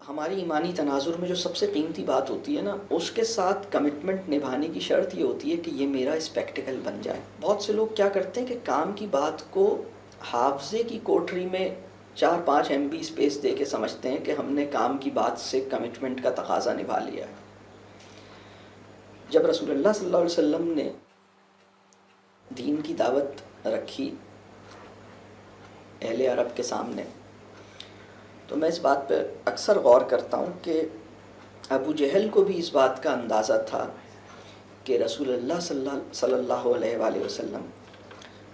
ہماری ایمانی تناظر میں جو سب سے قیمتی بات ہوتی ہے نا، اس کے ساتھ کمٹمنٹ نبھانے کی شرط یہ ہوتی ہے کہ یہ میرا اسپیکٹیکل بن جائے۔ بہت سے لوگ کیا کرتے ہیں کہ کام کی بات کو حافظے کی کوٹری میں 4-5 MB اسپیس دے کے سمجھتے ہیں کہ ہم نے کام کی بات سے کمٹمنٹ کا تقاضا نبھا لیا ہے۔ جب رسول اللہ صلی اللہ علیہ وسلم نے دین کی دعوت رکھی اہل عرب کے سامنے، تو میں اس بات پہ اکثر غور کرتا ہوں کہ ابو جہل کو بھی اس بات کا اندازہ تھا کہ رسول اللہ صلی اللہ علیہ وآلہ وسلم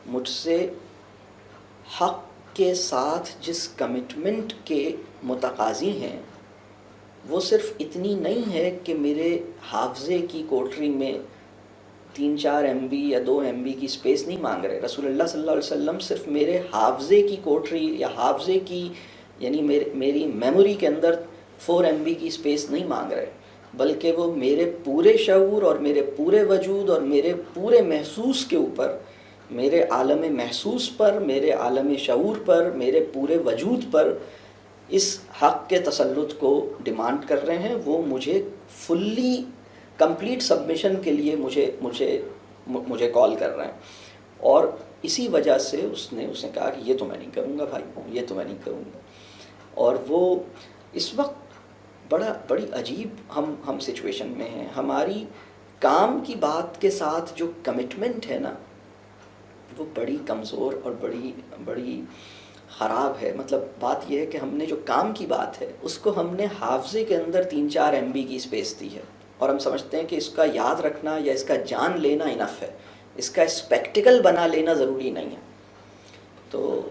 مجھ سے حق کے ساتھ جس کمٹمنٹ کے متقاضی ہیں وہ صرف اتنی نہیں ہے کہ میرے حافظے کی کوٹری میں 3-4 MB یا 2 MB کی اسپیس نہیں مانگ رہے۔ رسول اللہ صلی اللہ علیہ وسلم صرف میرے حافظے کی کوٹری یا حافظے کی یعنی میری میموری کے اندر 4 MB کی اسپیس نہیں مانگ رہے، بلکہ وہ میرے پورے شعور اور میرے پورے وجود اور میرے پورے محسوس کے اوپر، میرے عالم محسوس پر، میرے عالم شعور پر، میرے پورے وجود پر اس حق کے تسلط کو ڈیمانڈ کر رہے ہیں۔ وہ مجھے فلی کمپلیٹ سبمیشن کے لیے مجھے کال کر رہے ہیں، اور اسی وجہ سے اس نے کہا کہ یہ تو میں نہیں کروں گا بھائی، یہ تو میں نہیں کروں گا۔ اور وہ اس وقت بڑی عجیب ہم سچویشن میں ہیں۔ ہماری کام کی بات کے ساتھ جو کمٹمنٹ ہے نا، وہ بڑی کمزور اور بڑی خراب ہے۔ مطلب بات یہ ہے کہ ہم نے جو کام کی بات ہے اس کو ہم نے حافظے کے اندر 3-4 MB کی اسپیس دی ہے، اور ہم سمجھتے ہیں کہ اس کا یاد رکھنا یا اس کا جان لینا انف ہے، اس کا اسپیکٹیکل بنا لینا ضروری نہیں ہے۔ تو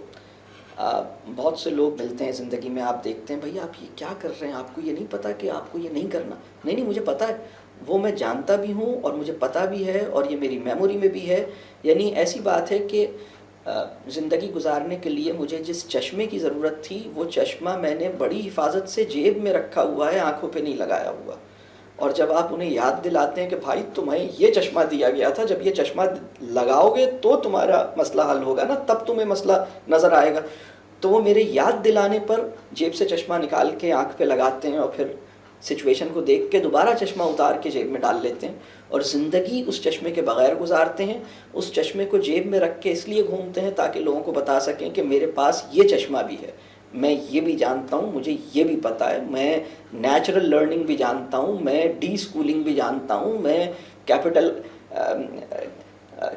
بہت سے لوگ ملتے ہیں زندگی میں، آپ دیکھتے ہیں بھائی آپ یہ کیا کر رہے ہیں، آپ کو یہ نہیں پتہ کہ آپ کو یہ نہیں کرنا؟ نہیں مجھے پتہ ہے، وہ میں جانتا بھی ہوں اور مجھے پتہ بھی ہے اور یہ میری میموری میں بھی ہے۔ یعنی ایسی بات ہے کہ زندگی گزارنے کے لیے مجھے جس چشمے کی ضرورت تھی وہ چشمہ میں نے بڑی حفاظت سے جیب میں رکھا ہوا ہے، آنکھوں پہ نہیں لگایا ہوا۔ اور جب آپ انہیں یاد دلاتے ہیں کہ بھائی تمہیں یہ چشمہ دیا گیا تھا، جب یہ چشمہ لگاؤ گے تو تمہارا مسئلہ حل ہوگا نا، تب تمہیں مسئلہ نظر آئے گا، تو وہ میرے یاد دلانے پر جیب سے چشمہ نکال کے آنکھ پہ لگاتے ہیں اور پھر سچویشن کو دیکھ کے دوبارہ چشمہ اتار کے جیب میں ڈال لیتے ہیں، اور زندگی اس چشمے کے بغیر گزارتے ہیں۔ اس چشمے کو جیب میں رکھ کے اس لیے گھومتے ہیں تاکہ لوگوں کو بتا سکیں کہ میرے پاس یہ چشمہ بھی ہے، میں یہ بھی جانتا ہوں، مجھے یہ بھی پتہ ہے، میں نیچرل لرننگ بھی جانتا ہوں، میں ڈی اسکولنگ بھی جانتا ہوں، میں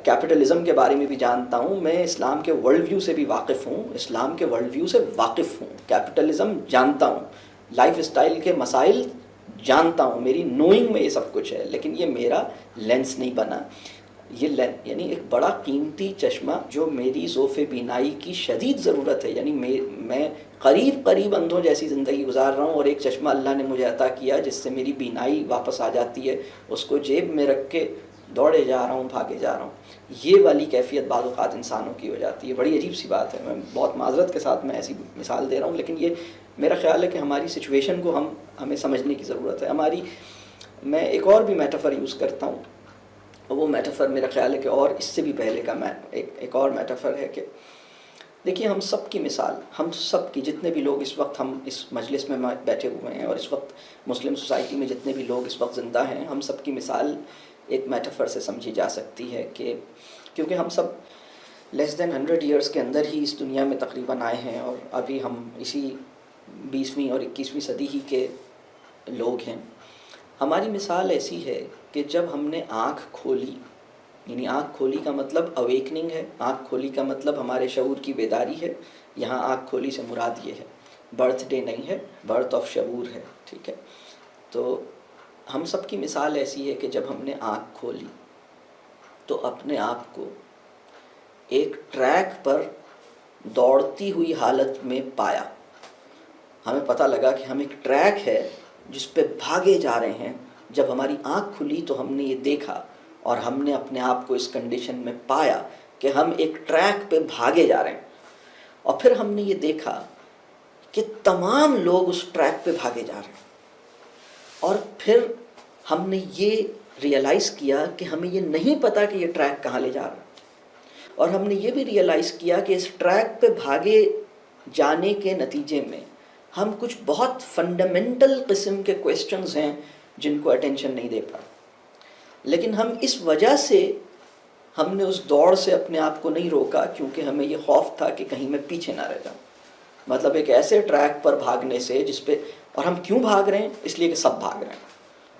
کیپٹلزم کے بارے میں بھی جانتا ہوں، میں اسلام کے ورلڈ ویو سے بھی واقف ہوں، اسلام کے ورلڈ ویو سے واقف ہوں، کیپٹلزم جانتا ہوں، لائف اسٹائل کے مسائل جانتا ہوں، میری نوئنگ میں یہ سب کچھ ہے، لیکن یہ میرا لینس نہیں بنا۔ یہ یعنی ایک بڑا قیمتی چشمہ جو میری ذوف بینائی کی شدید ضرورت ہے، یعنی میں قریب اندھوں جیسی زندگی گزار رہا ہوں، اور ایک چشمہ اللہ نے مجھے عطا کیا جس سے میری بینائی واپس آ جاتی ہے، اس کو جیب میں رکھ کے دوڑے جا رہا ہوں، بھاگے جا رہا ہوں۔ یہ والی کیفیت بعض اوقات انسانوں کی ہو جاتی ہے، بڑی عجیب سی بات ہے۔ میں بہت معذرت کے ساتھ میں ایسی مثال دے رہا ہوں، لیکن یہ میرا خیال ہے کہ ہماری سچویشن کو ہمیں سمجھنے کی ضرورت ہے۔ میں ایک اور بھی میٹافر یوز کرتا ہوں، اور وہ میٹافر میرا خیال ہے کہ اور اس سے بھی پہلے کا ایک اور میٹافر ہے کہ دیکھیے ہم سب کی مثال، ہم سب کی جتنے بھی لوگ اس وقت ہم اس مجلس میں بیٹھے ہوئے ہیں، اور اس وقت مسلم سوسائٹی میں جتنے بھی لوگ اس وقت زندہ ہیں، ہم سب کی مثال ایک میٹافر سے سمجھی جا سکتی ہے کہ کیونکہ ہم سب لیس دین 100 ایئرس کے اندر ہی اس دنیا میں تقریباً آئے ہیں، اور ابھی ہم اسی 20ویں اور 21ویں صدی ہی کے لوگ ہیں۔ ہماری مثال ایسی ہے کہ جب ہم نے آنکھ کھولی، یعنی آنکھ کھولی کا مطلب اویکننگ ہے، آنکھ کھولی کا مطلب ہمارے شعور کی بیداری ہے۔ یہاں آنکھ کھولی سے مراد یہ ہے، برتھ ڈے نہیں ہے، برتھ آف شعور ہے، ٹھیک ہے؟ تو ہم سب کی مثال ایسی ہے کہ جب ہم نے آنکھ کھولی تو اپنے آپ کو ایک ٹریک پر دوڑتی ہوئی حالت میں پایا۔ ہمیں پتہ لگا کہ ہم ایک ٹریک ہے جس پہ بھاگے جا رہے ہیں۔ جب ہماری آنکھ کھلی تو ہم نے یہ دیکھا، اور ہم نے اپنے آپ کو اس کنڈیشن میں پایا کہ ہم ایک ٹریک پہ بھاگے جا رہے ہیں، اور پھر ہم نے یہ دیکھا کہ تمام لوگ اس ٹریک پہ بھاگے جا رہے ہیں، اور پھر ہم نے یہ ریئلائز کیا کہ ہمیں یہ نہیں پتا کہ یہ ٹریک کہاں لے جا رہا ہے، اور ہم نے یہ بھی ریئلائز کیا کہ اس ٹریک پہ بھاگے جانے کے نتیجے میں ہم کچھ بہت فنڈامنٹل قسم کے کویسچنز ہیں جن کو اٹینشن نہیں دے پا، لیکن ہم اس وجہ سے ہم نے اس دوڑ سے اپنے آپ کو نہیں روکا کیونکہ ہمیں یہ خوف تھا کہ کہیں میں پیچھے نہ رہ جاؤں. مطلب ایک ایسے ٹریک پر بھاگنے سے جس پہ، اور ہم کیوں بھاگ رہے ہیں؟ اس لیے کہ سب بھاگ رہے ہیں.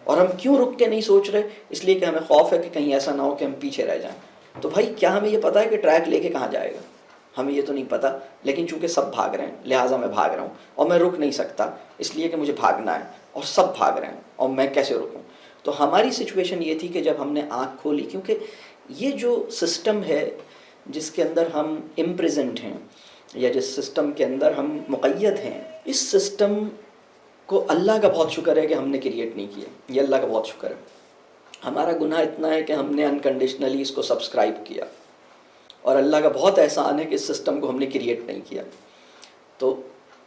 اور ہم کیوں رک کے نہیں سوچ رہے؟ اس لیے کہ ہمیں خوف ہے کہ کہیں ایسا نہ ہو کہ ہم پیچھے رہ جائیں. تو بھائی کیا ہمیں یہ پتہ ہے کہ ٹریک لے کے کہاں جائے گا؟ ہمیں یہ تو نہیں پتہ، لیکن چونکہ سب بھاگ رہے ہیں لہٰذا میں بھاگ رہا ہوں، اور میں رک نہیں سکتا اس لیے کہ مجھے بھاگنا ہے، اور سب بھاگ رہے ہیں اور میں کیسے رکوں؟ تو ہماری سچویشن یہ تھی کہ جب ہم نے آنکھ کھولی، کیونکہ یہ جو سسٹم ہے جس کے اندر ہم امپریزنٹ ہیں، یا جس سسٹم کے اندر ہم مقید ہیں، اس سسٹم کو اللہ کا بہت شکر ہے کہ ہم نے کریٹ نہیں کیا. یہ اللہ کا بہت شکر ہے. ہمارا گناہ اتنا ہے کہ ہم نے انکنڈیشنلی اس کو سبسکرائب کیا، اور اللہ کا بہت احسان ہے کہ اس سسٹم کو ہم نے کریٹ نہیں کیا. تو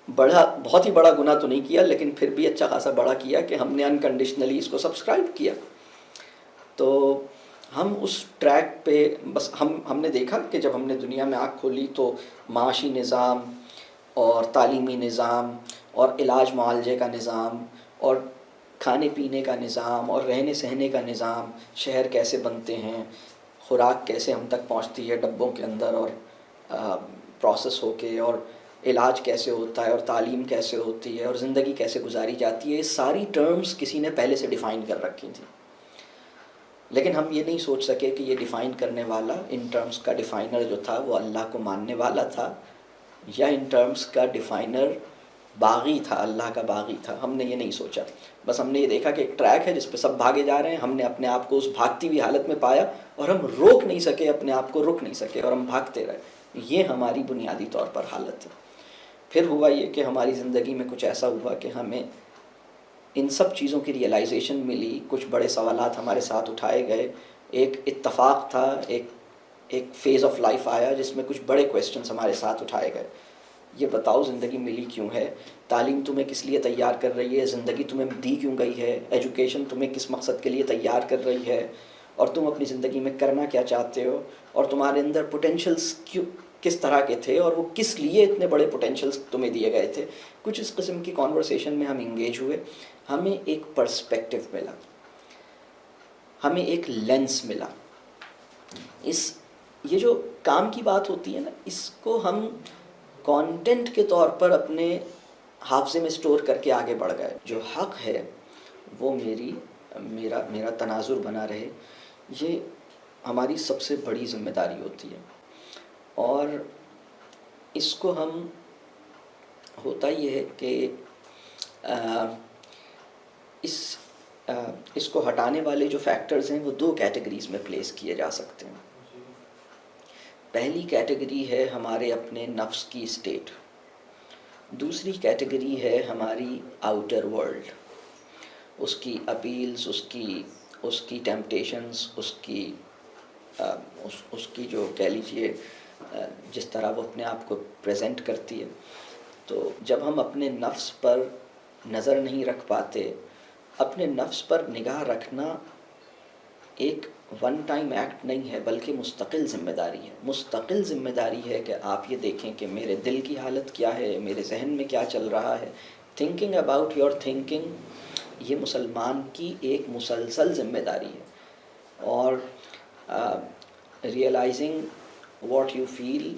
بہت ہی بڑا گناہ تو نہیں کیا، لیکن پھر بھی اچھا خاصا بڑا کیا کہ ہم نے انکنڈیشنلی اس کو سبسکرائب کیا. تو ہم اس ٹریک پہ بس ہم نے دیکھا کہ جب ہم نے دنیا میں آنکھ کھولی تو معاشی نظام اور تعلیمی نظام اور علاج معالجے کا نظام اور کھانے پینے کا نظام اور رہنے سہنے کا نظام، شہر کیسے بنتے ہیں، خوراک کیسے ہم تک پہنچتی ہے ڈبوں کے اندر اور پروسیس ہو کے، اور علاج کیسے ہوتا ہے، اور تعلیم کیسے ہوتی ہے، اور زندگی کیسے گزاری جاتی ہے، یہ ساری ٹرمز کسی نے پہلے سے ڈیفائن کر رکھی تھیں. لیکن ہم یہ نہیں سوچ سکے کہ یہ ڈیفائن کرنے والا، ان ٹرمز کا ڈیفائنر جو تھا وہ اللہ کو ماننے والا تھا، یا ان ٹرمز کا ڈیفائنر باغی تھا، اللہ کا باغی تھا. ہم نے یہ نہیں سوچا. بس ہم نے یہ دیکھا کہ ایک ٹریک ہے جس پہ سب بھاگے جا رہے ہیں. ہم نے اپنے آپ کو اس بھاگتی ہوئی حالت میں پایا اور ہم روک نہیں سکے، اپنے آپ کو رک نہیں سکے، اور ہم بھاگتے رہے. یہ ہماری بنیادی طور پر حالت ہے. پھر ہوا یہ کہ ہماری زندگی میں کچھ ایسا ہوا کہ ہمیں ان سب چیزوں کی ریئلائزیشن ملی. کچھ بڑے سوالات ہمارے ساتھ اٹھائے گئے. ایک اتفاق تھا، ایک فیز آف لائف آیا جس میں کچھ بڑے کویسچنس ہمارے ساتھ اٹھائے گئے. یہ بتاؤ زندگی ملی کیوں ہے؟ تعلیم تمہیں کس لیے تیار کر رہی ہے؟ زندگی تمہیں دی کیوں گئی ہے؟ ایجوکیشن تمہیں کس مقصد کے لیے تیار کر رہی ہے؟ اور تم اپنی زندگی میں کرنا کیا چاہتے ہو؟ اور تمہارے اندر پوٹینشلز کس طرح کے تھے، اور وہ کس لیے اتنے بڑے پوٹینشلز تمہیں دیے گئے تھے؟ کچھ اس قسم کی کانورسیشن میں ہم انگیج ہوئے. ہمیں ایک پرسپیکٹو ملا، ہمیں ایک لینس ملا. یہ جو کام کی بات ہوتی ہے نا، اس کو ہم کانٹینٹ کے طور پر اپنے حافظے میں سٹور کر کے آگے بڑھ گئے. جو حق ہے وہ میرا تناظر بنا رہے، یہ ہماری سب سے بڑی ذمہ داری ہوتی ہے. اور اس کو ہم، ہوتا یہ ہے کہ اس کو ہٹانے والے جو فیکٹرز ہیں وہ دو کیٹیگریز میں پلیس کیے جا سکتے ہیں. پہلی کیٹیگری ہے ہمارے اپنے نفس کی اسٹیٹ. دوسری کیٹیگری ہے ہماری آؤٹر ورلڈ، اس کی اپیلز، اس کی ٹیمپٹیشنز، اس کی جو کہہ لیجیے جس طرح وہ اپنے آپ کو پریزنٹ کرتی ہے. تو جب ہم اپنے نفس پر نظر نہیں رکھ پاتے، اپنے نفس پر نگاہ رکھنا ایک ون ٹائم ایکٹ نہیں ہے بلکہ مستقل ذمہ داری ہے. مستقل ذمہ داری ہے کہ آپ یہ دیکھیں کہ میرے دل کی حالت کیا ہے، میرے ذہن میں کیا چل رہا ہے. تھنکنگ اباؤٹ یور تھنکنگ یہ مسلمان کی ایک مسلسل ذمہ داری ہے. اور realising what you feel,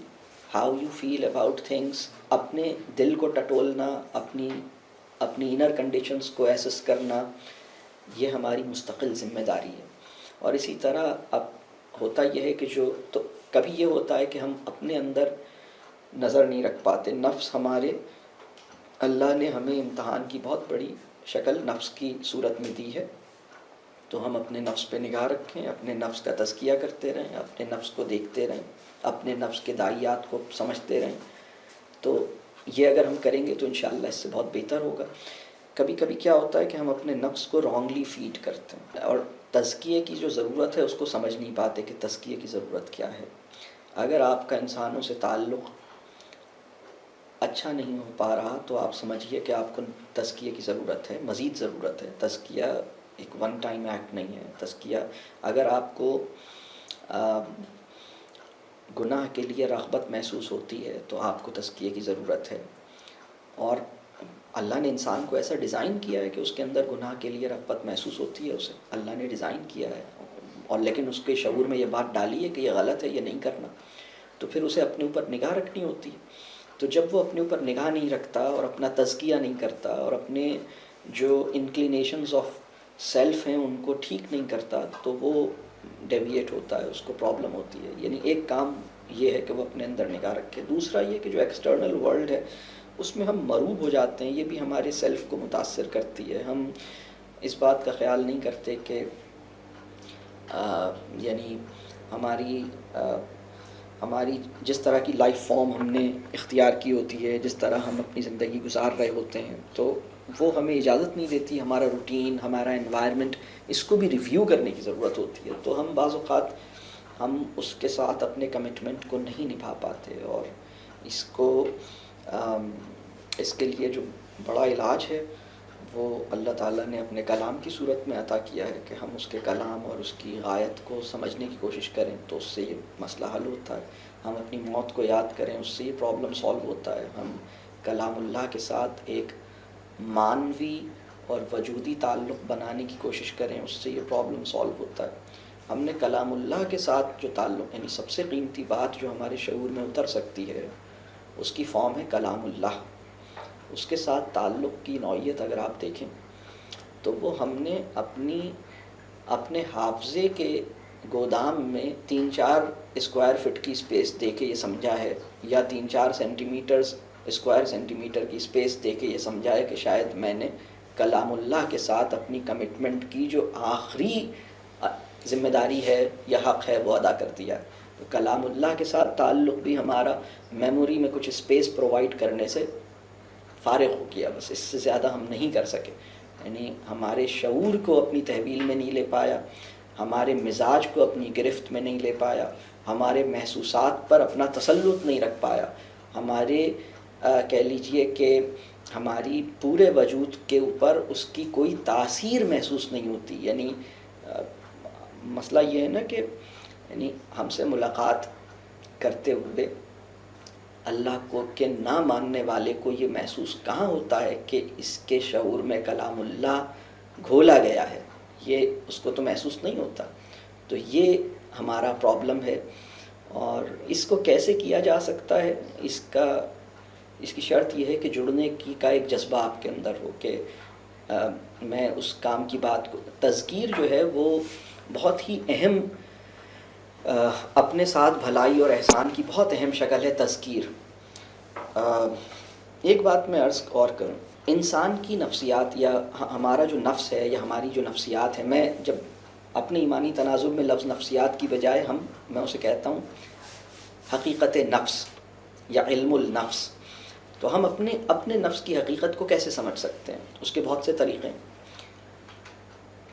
how you feel about things, اپنے دل کو ٹٹولنا، اپنی انر کنڈیشنز کو ایسس کرنا، یہ ہماری مستقل ذمہ داری ہے. اور اسی طرح اب ہوتا یہ ہے کہ تو کبھی یہ ہوتا ہے کہ ہم اپنے اندر نظر نہیں رکھ پاتے. نفس ہمارے، اللہ نے ہمیں امتحان کی بہت بڑی شکل نفس کی صورت میں دی ہے. تو ہم اپنے نفس پہ نگاہ رکھیں، اپنے نفس کا تزکیہ کرتے رہیں، اپنے نفس کو دیکھتے رہیں، اپنے نفس کے داعیات کو سمجھتے رہیں. تو یہ اگر ہم کریں گے تو انشاءاللہ اس سے بہت بہتر ہوگا. کبھی کبھی کیا ہوتا ہے کہ ہم اپنے نفس کو رانگلی فیڈ کرتے ہیں، اور تزکیے کی جو ضرورت ہے اس کو سمجھ نہیں پاتے کہ تزکیے کی ضرورت کیا ہے. اگر آپ کا انسانوں سے تعلق اچھا نہیں ہو پا رہا تو آپ سمجھیے کہ آپ کو تزکیے کی ضرورت ہے، مزید ضرورت ہے. تزکیہ ایک ون ٹائم ایکٹ نہیں ہے. تزکیہ، اگر آپ کو گناہ کے لیے رغبت محسوس ہوتی ہے تو آپ کو تزکیے کی ضرورت ہے. اور اللہ نے انسان کو ایسا ڈیزائن کیا ہے کہ اس کے اندر گناہ کے لیے رغبت محسوس ہوتی ہے اسے، اللہ نے ڈیزائن کیا ہے، اور لیکن اس کے شعور میں یہ بات ڈالی ہے کہ یہ غلط ہے، یہ نہیں کرنا، تو پھر اسے اپنے اوپر نگاہ رکھنی ہوتی ہے۔ تو جب وہ اپنے اوپر نگاہ نہیں رکھتا اور اپنا تزکیہ نہیں کرتا اور اپنے جو انکلینیشنز آف سیلف ہیں ان کو ٹھیک نہیں کرتا تو وہ ڈیویٹ ہوتا ہے، اس کو پرابلم ہوتی ہے۔ یعنی ایک کام یہ ہے کہ وہ اپنے اندر نگاہ رکھے، دوسرا یہ کہ جو ایکسٹرنل ورلڈ ہے اس میں ہم مروب ہو جاتے ہیں، یہ بھی ہمارے سیلف کو متاثر کرتی ہے۔ ہم اس بات کا خیال نہیں کرتے کہ یعنی ہماری جس طرح کی لائف فارم ہم نے اختیار کی ہوتی ہے، جس طرح ہم اپنی زندگی گزار رہے ہوتے ہیں، تو وہ ہمیں اجازت نہیں دیتی، ہمارا روٹین، ہمارا انوائرمنٹ، اس کو بھی ریویو کرنے کی ضرورت ہوتی ہے۔ تو ہم بعض اوقات ہم اس کے ساتھ اپنے کمٹمنٹ کو نہیں نبھا پاتے، اور اس کے لیے جو بڑا علاج ہے وہ اللہ تعالیٰ نے اپنے کلام کی صورت میں عطا کیا ہے کہ ہم اس کے کلام اور اس کی غایت کو سمجھنے کی کوشش کریں تو اس سے یہ مسئلہ حل ہوتا ہے۔ ہم اپنی موت کو یاد کریں، اس سے یہ پرابلم سالو ہوتا ہے۔ ہم کلام اللہ کے ساتھ ایک معنوی اور وجودی تعلق بنانے کی کوشش کریں، اس سے یہ پرابلم سالو ہوتا ہے۔ ہم نے کلام اللہ کے ساتھ جو تعلق، یعنی سب سے قیمتی بات جو ہمارے شعور میں اتر سکتی ہے اس کی فارم ہے کلام اللہ، اس کے ساتھ تعلق کی نوعیت اگر آپ دیکھیں تو وہ ہم نے اپنے حافظے کے گودام میں 3-4 اسکوائر فٹ کی اسپیس دے کے یہ سمجھا ہے، یا 3-4 اسکوائر سینٹی میٹر کی اسپیس دے کے یہ سمجھا ہے کہ شاید میں نے کلام اللہ کے ساتھ اپنی کمٹمنٹ کی جو آخری ذمہ داری ہے یا حق ہے وہ ادا کر دیا ہے۔ تو کلام اللہ کے ساتھ تعلق بھی ہمارا میموری میں کچھ اسپیس پرووائڈ کرنے سے فارغ ہو گیا، بس اس سے زیادہ ہم نہیں کر سکے۔ یعنی ہمارے شعور کو اپنی تحویل میں نہیں لے پایا، ہمارے مزاج کو اپنی گرفت میں نہیں لے پایا، ہمارے محسوسات پر اپنا تسلط نہیں رکھ پایا، ہمارے کہہ لیجئے کہ ہماری پورے وجود کے اوپر اس کی کوئی تاثیر محسوس نہیں ہوتی۔ یعنی مسئلہ یہ ہے نا کہ یعنی ہم سے ملاقات کرتے ہوئے اللہ کو کے نہ ماننے والے کو یہ محسوس کہاں ہوتا ہے کہ اس کے شعور میں کلام اللہ گھولا گیا ہے، یہ اس کو تو محسوس نہیں ہوتا۔ تو یہ ہمارا پرابلم ہے، اور اس کو کیسے کیا جا سکتا ہے، اس کی شرط یہ ہے کہ جڑنے کا ایک جذبہ آپ کے اندر ہو کہ میں اس کام کی بات کو، تذکیر جو ہے وہ بہت ہی اہم، اپنے ساتھ بھلائی اور احسان کی بہت اہم شکل ہے تذکیر۔ ایک بات میں عرض اور کروں، انسان کی نفسیات یا ہمارا جو نفس ہے یا ہماری جو نفسیات ہے، میں جب اپنے ایمانی تناظر میں لفظ نفسیات کی بجائے میں اسے کہتا ہوں حقیقت نفس یا علم النفس۔ تو ہم اپنے نفس کی حقیقت کو کیسے سمجھ سکتے ہیں؟ اس کے بہت سے طریقے ہیں۔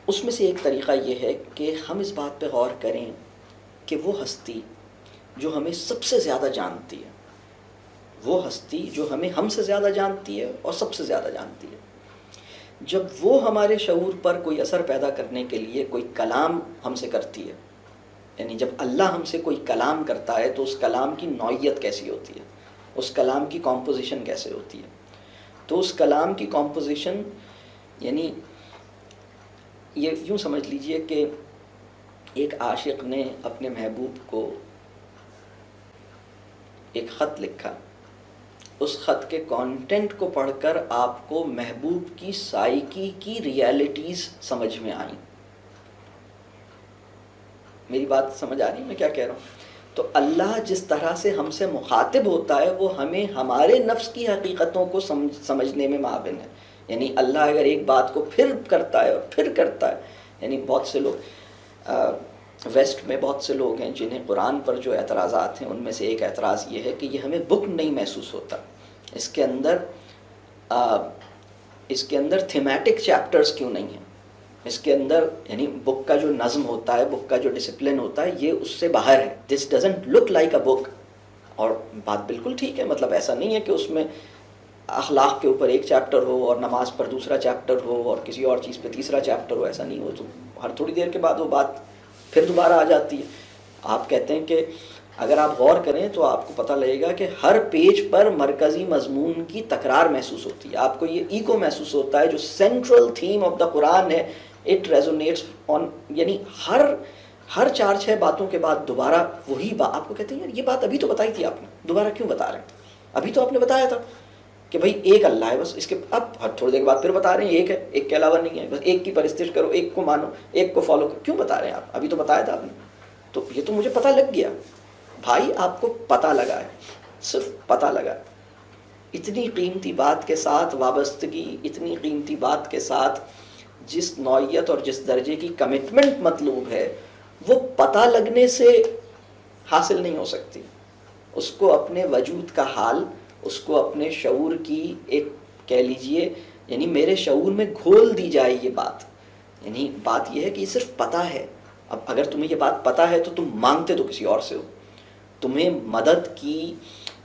اس میں سے ایک طریقہ یہ ہے کہ ہم اس بات پہ غور کریں کہ وہ ہستی جو ہمیں سب سے زیادہ جانتی ہے، وہ ہستی جو ہمیں ہم سے زیادہ جانتی ہے اور سب سے زیادہ جانتی ہے، جب وہ ہمارے شعور پر کوئی اثر پیدا کرنے کے لیے کوئی کلام ہم سے کرتی ہے، یعنی جب اللہ ہم سے کوئی کلام کرتا ہے تو اس کلام کی نوعیت کیسی ہوتی ہے، اس کلام کی کمپوزیشن کیسے ہوتی ہے؟ تو اس کلام کی کمپوزیشن یعنی یہ یوں سمجھ لیجئے کہ ایک عاشق نے اپنے محبوب کو ایک خط لکھا، اس خط کے کانٹینٹ کو پڑھ کر آپ کو محبوب کی سائیکی کی ریالٹیز سمجھ میں آئیں۔ میری بات سمجھ آ رہی ہے میں کیا کہہ رہا ہوں؟ تو اللہ جس طرح سے ہم سے مخاطب ہوتا ہے وہ ہمیں ہمارے نفس کی حقیقتوں کو سمجھنے میں معاون ہے۔ یعنی اللہ اگر ایک بات کو پھر کرتا ہے اور پھر کرتا ہے، یعنی بہت سے لوگ ویسٹ میں بہت سے لوگ ہیں جنہیں قرآن پر جو اعتراضات ہیں ان میں سے ایک اعتراض یہ ہے کہ یہ ہمیں بک نہیں محسوس ہوتا، اس کے اندر تھیمیٹک چیپٹرز کیوں نہیں ہیں، اس کے اندر یعنی بک کا جو نظم ہوتا ہے، بک کا جو ڈسپلن ہوتا ہے، یہ اس سے باہر ہے۔ This doesn't look like a book. اور بات بالکل ٹھیک ہے، مطلب ایسا نہیں ہے کہ اس میں اخلاق کے اوپر ایک چیپٹر ہو اور نماز پر دوسرا چیپٹر ہو اور کسی اور چیز پہ تیسرا چیپٹر ہو، ایسا نہیں ہو۔ تو ہر تھوڑی دیر کے بعد وہ بات پھر دوبارہ آ جاتی ہے۔ آپ کہتے ہیں کہ اگر آپ غور کریں تو آپ کو پتہ لگے گا کہ ہر پیج پر مرکزی مضمون کی تکرار محسوس ہوتی ہے. آپ کو یہ ایکو محسوس ہوتا ہے جو سینٹرل تھیم آف دا قرآن ہے. اٹ ریزونیٹس آن، یعنی ہر 4-6 باتوں کے بعد دوبارہ وہی بات آپ کو کہتے ہیں یار یہ بات ابھی تو بتائی تھی آپ نے، دوبارہ کیوں بتا رہے ہیں؟ ابھی تو آپ نے بتایا تھا کہ بھائی ایک اللہ ہے بس. اس کے اب تھوڑی دیر بعد پھر بتا رہے ہیں ایک ہے، ایک کے علاوہ نہیں ہے، بس ایک کی پرستش کرو، ایک کو مانو، ایک کو فالو کرو. کیوں بتا رہے ہیں آپ؟ ابھی تو بتایا تھا آپ نے. تو یہ تو مجھے پتہ لگ گیا. بھائی آپ کو پتہ لگا ہے، صرف پتہ لگا. اتنی قیمتی بات کے ساتھ وابستگی، اتنی قیمتی بات کے ساتھ جس نوعیت اور جس درجے کی کمٹمنٹ مطلوب ہے وہ پتہ لگنے سے حاصل نہیں ہو سکتی. اس کو اپنے وجود کا حال، اس کو اپنے شعور کی ایک کہہ لیجئے یعنی میرے شعور میں گھول دی جائے یہ بات. یعنی بات یہ ہے کہ یہ صرف پتہ ہے. اب اگر تمہیں یہ بات پتہ ہے تو تم مانگتے تو کسی اور سے ہو. تمہیں مدد کی،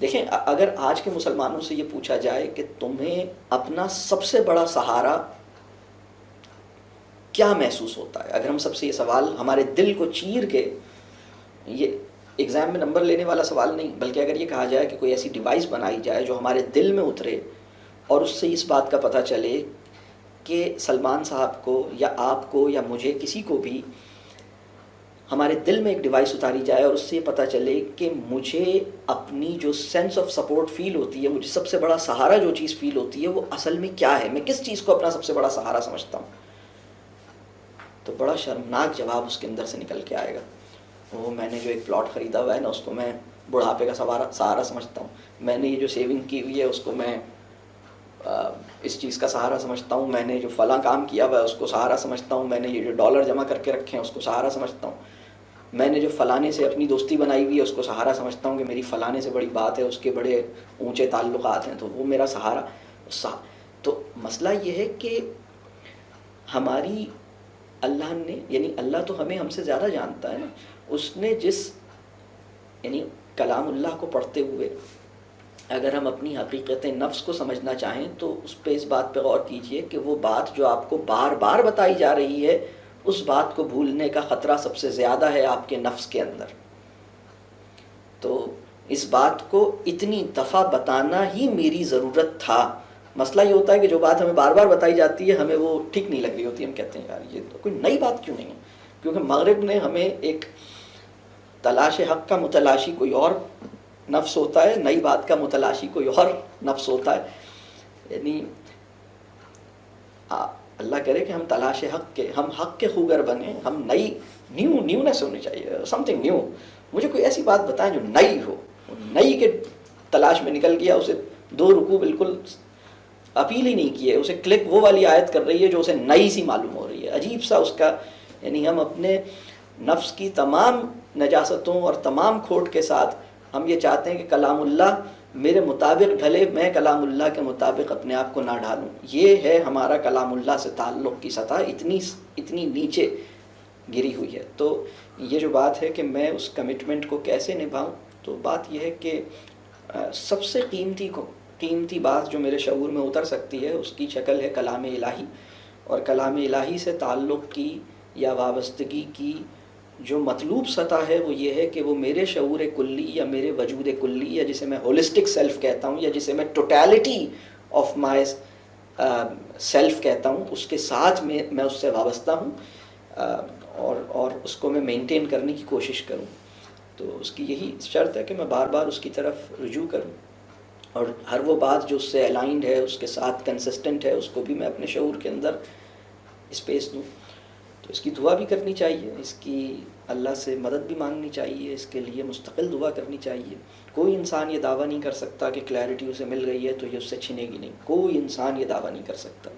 دیکھیں اگر آج کے مسلمانوں سے یہ پوچھا جائے کہ تمہیں اپنا سب سے بڑا سہارا کیا محسوس ہوتا ہے، اگر ہم سب سے یہ سوال ہمارے دل کو چیر کے، یہ ایگزام میں نمبر لینے والا سوال نہیں بلکہ اگر یہ کہا جائے کہ کوئی ایسی ڈیوائس بنائی جائے جو ہمارے دل میں اترے اور اس سے اس بات کا پتہ چلے کہ سلمان صاحب کو یا آپ کو یا مجھے کسی کو بھی ہمارے دل میں ایک ڈیوائس اتاری جائے اور اس سے یہ پتہ چلے کہ مجھے اپنی جو سینس آف سپورٹ فیل ہوتی ہے، مجھے سب سے بڑا سہارا جو چیز فیل ہوتی ہے وہ اصل میں کیا ہے، میں کس چیز کو اپنا سب سے بڑا سہارا سمجھتا ہوں، تو بڑا شرمناک جواب اس کے اندر سے نکل کے آئے گا. وہ میں نے جو ایک پلاٹ خریدا ہوا ہے نا اس کو میں بڑھاپے کا سہارا سمجھتا ہوں. میں نے یہ جو سیونگ کی ہوئی ہے اس کو میں اس چیز کا سہارا سمجھتا ہوں. میں نے جو فلاں کام کیا ہوا ہے اس کو سہارا سمجھتا ہوں. میں نے یہ جو ڈالر جمع کر کے رکھے ہیں اس کو سہارا سمجھتا ہوں. میں نے جو فلانے سے اپنی دوستی بنائی ہوئی ہے اس کو سہارا سمجھتا ہوں کہ میری فلانے سے بڑی بات ہے، اس کے بڑے اونچے تعلقات ہیں تو وہ میرا سہارا. تو مسئلہ یہ ہے کہ ہماری اللہ نے، یعنی اللہ تو ہم سے زیادہ جانتا ہے نا. اس نے جس یعنی کلام اللہ کو پڑھتے ہوئے اگر ہم اپنی حقیقت نفس کو سمجھنا چاہیں تو اس پہ اس بات پہ غور کیجئے کہ وہ بات جو آپ کو بار بار بتائی جا رہی ہے اس بات کو بھولنے کا خطرہ سب سے زیادہ ہے آپ کے نفس کے اندر. تو اس بات کو اتنی دفعہ بتانا ہی میری ضرورت تھا. مسئلہ یہ ہوتا ہے کہ جو بات ہمیں بار بار بتائی جاتی ہے ہمیں وہ ٹھیک نہیں لگ رہی ہوتی. ہم کہتے ہیں یار یہ تو کوئی نئی بات کیوں نہیں ہے، کیونکہ مغرب نے ہمیں ایک تلاش حق کا متلاشی کوئی اور نفس ہوتا ہے، نئی بات کا متلاشی کوئی اور نفس ہوتا ہے. یعنی اللہ کرے کہ ہم تلاش حق کے، ہم حق کے خوگر بنیں، ہم نیونیس ہونی چاہیے، سم تھنگ نیو. مجھے کوئی ایسی بات بتائیں جو نئی ہو، نئی کے تلاش میں نکل گیا، اسے 2 رکوع بالکل اپیل ہی نہیں کیے، اسے کلک وہ والی آیت کر رہی ہے جو اسے نئی سی معلوم ہو رہی ہے، عجیب سا اس کا. یعنی ہم اپنے نفس کی تمام نجاستوں اور تمام کھوٹ کے ساتھ ہم یہ چاہتے ہیں کہ کلام اللہ میرے مطابق ڈھلے، میں کلام اللہ کے مطابق اپنے آپ کو نہ ڈھالوں. یہ ہے ہمارا کلام اللہ سے تعلق کی سطح اتنی نیچے گری ہوئی ہے. تو یہ جو بات ہے کہ میں اس کمٹمنٹ کو کیسے نبھاؤں، تو بات یہ ہے کہ سب سے قیمتی بات جو میرے شعور میں اتر سکتی ہے اس کی شکل ہے کلام الہی. اور کلام الہی سے تعلق کی یا وابستگی کی جو مطلوب سطح ہے وہ یہ ہے کہ وہ میرے شعور کلی یا میرے وجود کلی یا جسے میں ہولسٹک سیلف کہتا ہوں یا جسے میں ٹوٹیلٹی آف مائی سیلف کہتا ہوں، اس کے ساتھ میں اس سے وابستہ ہوں اور اس کو میں مینٹین کرنے کی کوشش کروں. تو اس کی یہی شرط ہے کہ میں بار بار اس کی طرف رجوع کروں اور ہر وہ بات جو اس سے الائنڈ ہے، اس کے ساتھ کنسسٹنٹ ہے، اس کو بھی میں اپنے شعور کے اندر اسپیس دوں. تو اس کی دعا بھی کرنی چاہیے، اس کی اللہ سے مدد بھی مانگنی چاہیے، اس کے لیے مستقل دعا کرنی چاہیے. کوئی انسان یہ دعویٰ نہیں کر سکتا کہ کلیئرٹی اسے مل گئی ہے تو یہ اس سے چھنے گی نہیں. کوئی انسان یہ دعویٰ نہیں کر سکتا.